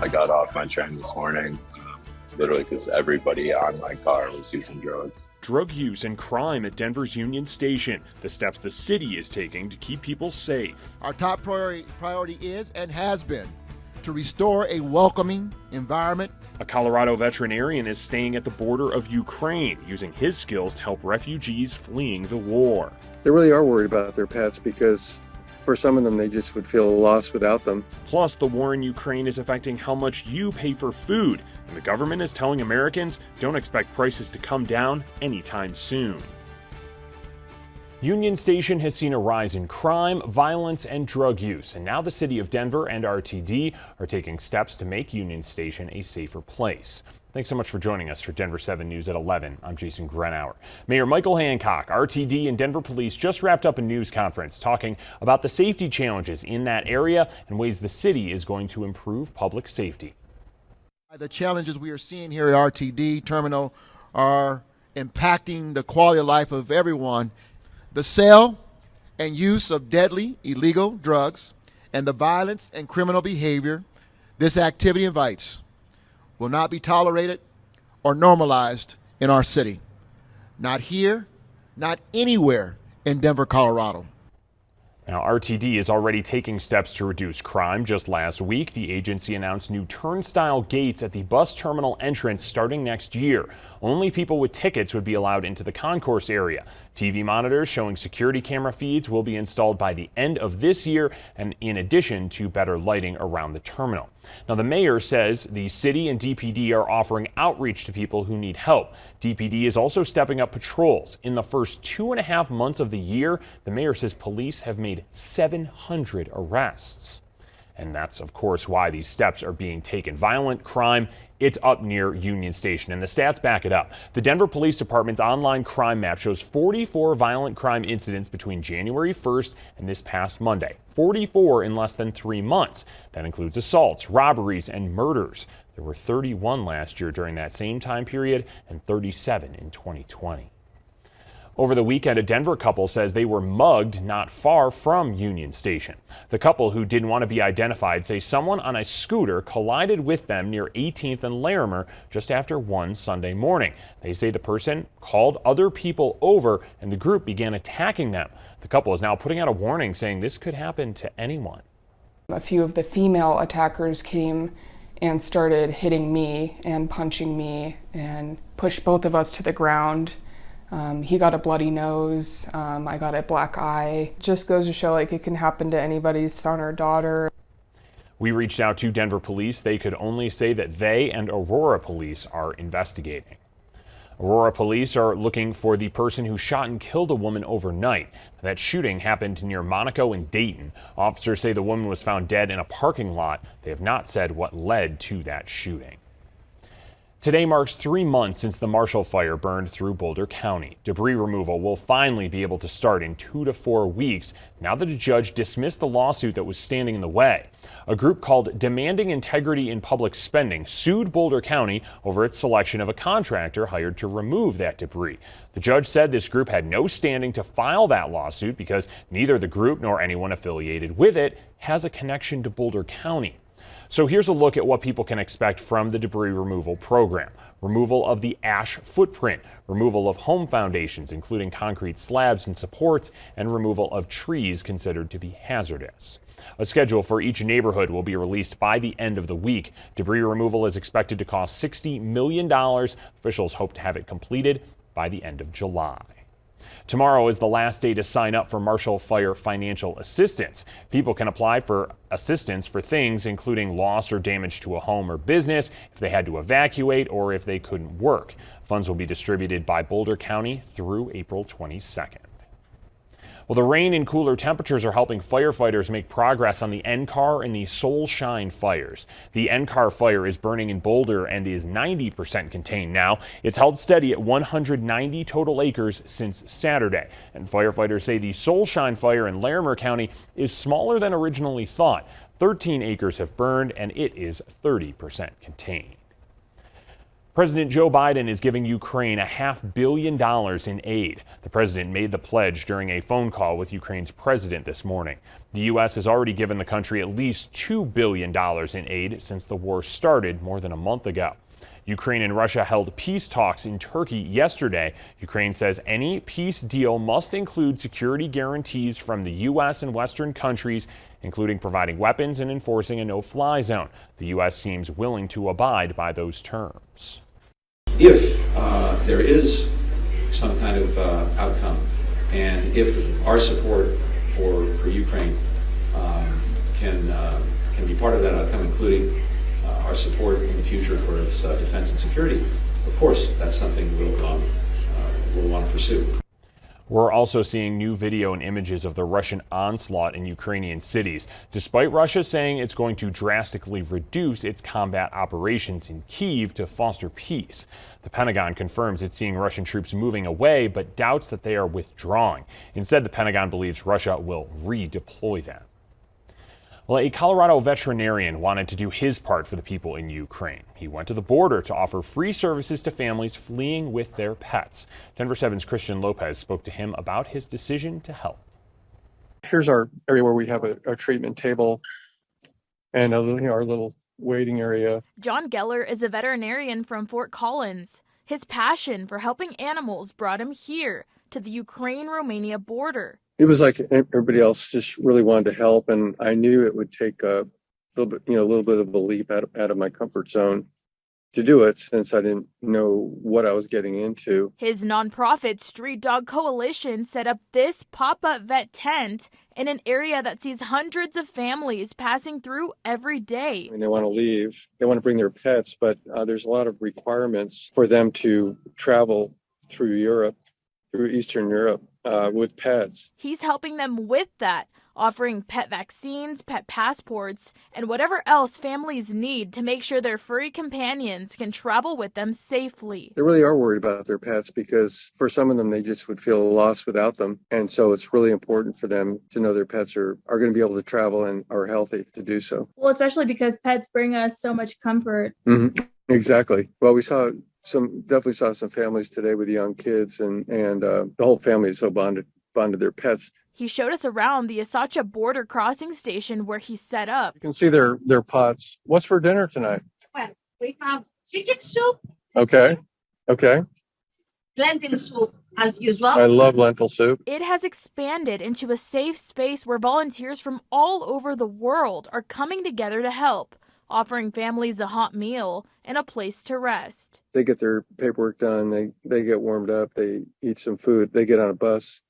I got off my train this morning, literally because everybody on my car was using drugs. Drug use and crime at Denver's Union Station, the steps the city is taking to keep people safe. Our top priority is and has been to restore a welcoming environment. A Colorado veterinarian is staying at the border of Ukraine, using his skills to help refugees fleeing the war. They really are worried about their pets because for some of them, they just would feel lost without them. Plus, the war in Ukraine is affecting how much you pay for food, and the government is telling Americans don't expect prices to come down anytime soon. Union Station has seen a rise in crime, violence, and drug use, and now the city of Denver and RTD are taking steps to make Union Station a safer place. Thanks so much for joining us for Denver 7 News at 11. I'm Jason Grenauer. Mayor Michael Hancock, RTD, and Denver Police just wrapped up a news conference talking about the safety challenges in that area and ways the city is going to improve public safety. The challenges we are seeing here at RTD Terminal are impacting the quality of life of everyone. The sale and use of deadly illegal drugs and the violence and criminal behavior this activity invites will not be tolerated or normalized in our city. Not here, not anywhere in Denver, Colorado. Now, RTD is already taking steps to reduce crime. Just last week, the agency announced new turnstile gates at the bus terminal entrance starting next year. Only people with tickets would be allowed into the concourse area. TV monitors showing security camera feeds will be installed by the end of this year, and in addition to better lighting around the terminal. Now, the mayor says the city and DPD are offering outreach to people who need help. DPD is also stepping up patrols. In the first 2.5 months of the year, the mayor says police have made 700 arrests. And that's, of course, why these steps are being taken. Violent crime, it's up near Union Station, and the stats back it up. The Denver Police Department's online crime map shows 44 violent crime incidents between January 1st and this past Monday. 44 in less than 3 months. That includes assaults, robberies, and murders. There were 31 last year during that same time period and 37 in 2020. Over the weekend, a Denver couple says they were mugged not far from Union Station. The couple, who didn't want to be identified, say someone on a scooter collided with them near 18th and Larimer just after 1 Sunday morning. They say the person called other people over and the group began attacking them. The couple is now putting out a warning saying this could happen to anyone. A few of the female attackers came and started hitting me and punching me and pushed both of us to the ground. He got a bloody nose, I got a black eye. Just goes to show like it can happen to anybody's son or daughter. We reached out to Denver police. They could only say that they and Aurora police are investigating. Aurora police are looking for the person who shot and killed a woman overnight. That shooting happened near Monaco and Dayton. Officers say the woman was found dead in a parking lot. They have not said what led to that shooting. Today marks 3 months since the Marshall Fire burned through Boulder County. Debris removal will finally be able to start in 2 to 4 weeks now that a judge dismissed the lawsuit that was standing in the way. A group called Demanding Integrity in Public Spending sued Boulder County over its selection of a contractor hired to remove that debris. The judge said this group had no standing to file that lawsuit because neither the group nor anyone affiliated with it has a connection to Boulder County. So here's a look at what people can expect from the debris removal program. Removal of the ash footprint, removal of home foundations, including concrete slabs and supports, and removal of trees considered to be hazardous. A schedule for each neighborhood will be released by the end of the week. Debris removal is expected to cost $60 million. Officials hope to have it completed by the end of July. Tomorrow is the last day to sign up for Marshall Fire financial assistance. People can apply for assistance for things including loss or damage to a home or business, if they had to evacuate, or if they couldn't work. Funds will be distributed by Boulder County through April 22nd. Well, the rain and cooler temperatures are helping firefighters make progress on the NCAR and the Soul Shine fires. The NCAR fire is burning in Boulder and is 90% contained now. It's held steady at 190 total acres since Saturday. And firefighters say the Soul Shine fire in Larimer County is smaller than originally thought. 13 acres have burned and it is 30% contained. President Joe Biden is giving Ukraine $500 million in aid. The president made the pledge during a phone call with Ukraine's president this morning. The U.S. has already given the country at least $2 billion in aid since the war started more than a month ago. Ukraine and Russia held peace talks in Turkey yesterday. Ukraine says any peace deal must include security guarantees from the U.S. and Western countries, including providing weapons and enforcing a no-fly zone. The U.S. seems willing to abide by those terms. If there is some kind of outcome, and if our support for Ukraine can be part of that outcome, including our support in the future for its defense and security, of course, that's something we'll want to pursue. We're also seeing new video and images of the Russian onslaught in Ukrainian cities, despite Russia saying it's going to drastically reduce its combat operations in Kyiv to foster peace. The Pentagon confirms it's seeing Russian troops moving away, but doubts that they are withdrawing. Instead, the Pentagon believes Russia will redeploy them. Well, a Colorado veterinarian wanted to do his part for the people in Ukraine. He went to the border to offer free services to families fleeing with their pets. Denver 7's Christian Lopez spoke to him about his decision to help. Here's our area where we have a treatment table and our little waiting area. John Geller is a veterinarian from Fort Collins. His passion for helping animals brought him here to the Ukraine-Romania border. It was like everybody else, just really wanted to help, and I knew it would take a little bit of a leap out of my comfort zone to do it, since I didn't know what I was getting into. His nonprofit Street Dog Coalition set up this pop-up vet tent in an area that sees hundreds of families passing through every day. And they want to leave, they want to bring their pets, but there's a lot of requirements for them to travel through Europe, through Eastern Europe, with pets. He's helping them with that, offering pet vaccines, pet passports, and whatever else families need to make sure their furry companions can travel with them safely. They really are worried about their pets, because for some of them, they just would feel lost without them. And so it's really important for them to know their pets are going to be able to travel and are healthy to do so. Well, especially because pets bring us so much comfort. Mm-hmm. Exactly. Well, we definitely saw some families today with young kids, and the whole family is so bonded their pets. He showed us around the Asacha border crossing station where he's set up. You can see their pots. What's for dinner tonight? Well, we have chicken soup. Okay. Lentil soup, as usual. I love lentil soup. It has expanded into a safe space where volunteers from all over the world are coming together to help, offering families a hot meal and a place to rest. They get their paperwork done. They get warmed up. They eat some food. They get on a bus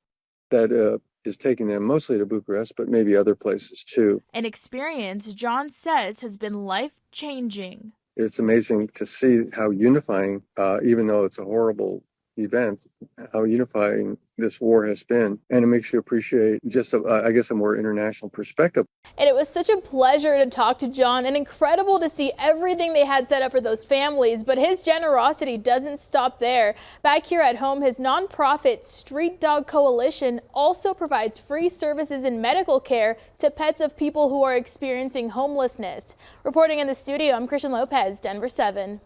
that is taking them mostly to Bucharest, but maybe other places too. An experience John says has been life-changing. It's amazing to see how unifying, even though it's a horrible event, how unifying this war has been, and it makes you appreciate just a more international perspective. And it was such a pleasure to talk to John, and incredible to see everything they had set up for those families, but his generosity doesn't stop there. Back here at home, his nonprofit Street Dog Coalition also provides free services and medical care to pets of people who are experiencing homelessness. Reporting in the studio, I'm Christian Lopez, Denver 7.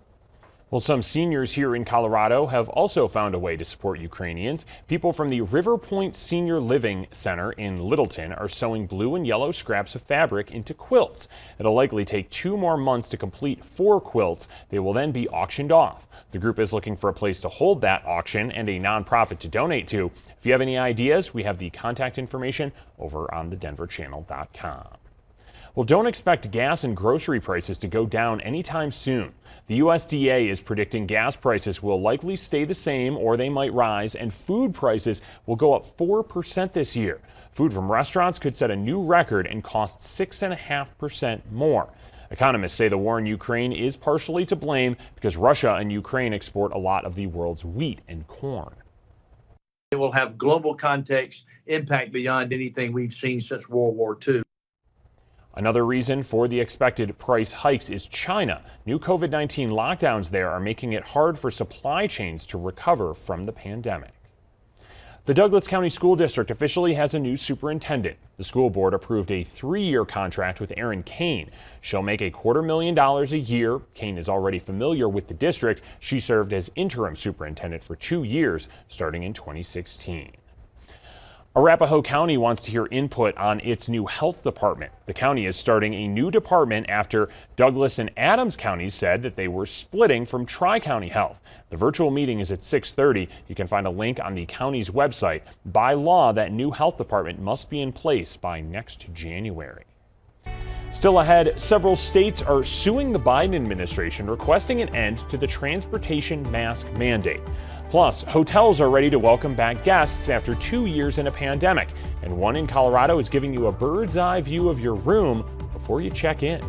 Well, some seniors here in Colorado have also found a way to support Ukrainians. People from the River Point Senior Living Center in Littleton are sewing blue and yellow scraps of fabric into quilts. It'll likely take 2 more months to complete 4 quilts. They will then be auctioned off. The group is looking for a place to hold that auction and a nonprofit to donate to. If you have any ideas, we have the contact information over on thedenverchannel.com. Well, don't expect gas and grocery prices to go down anytime soon. The USDA is predicting gas prices will likely stay the same or they might rise, and food prices will go up 4% this year. Food from restaurants could set a new record and cost 6.5% more. Economists say the war in Ukraine is partially to blame because Russia and Ukraine export a lot of the world's wheat and corn. It will have global context, impact beyond anything we've seen since World War II. Another reason for the expected price hikes is China. New COVID-19 lockdowns there are making it hard for supply chains to recover from the pandemic. The Douglas County School District officially has a new superintendent. The school board approved a 3-year contract with Erin Kane. She'll make $250,000 a year. Kane is already familiar with the district. She served as interim superintendent for 2 years, starting in 2016. Arapahoe County wants to hear input on its new health department. The county is starting a new department after Douglas and Adams counties said that they were splitting from Tri-County Health. The virtual meeting is at 6:30. You can find a link on the county's website. By law, that new health department must be in place by next January. Still ahead, several states are suing the Biden administration, requesting an end to the transportation mask mandate. Plus, hotels are ready to welcome back guests after 2 years in a pandemic, and one in Colorado is giving you a bird's eye view of your room before you check in.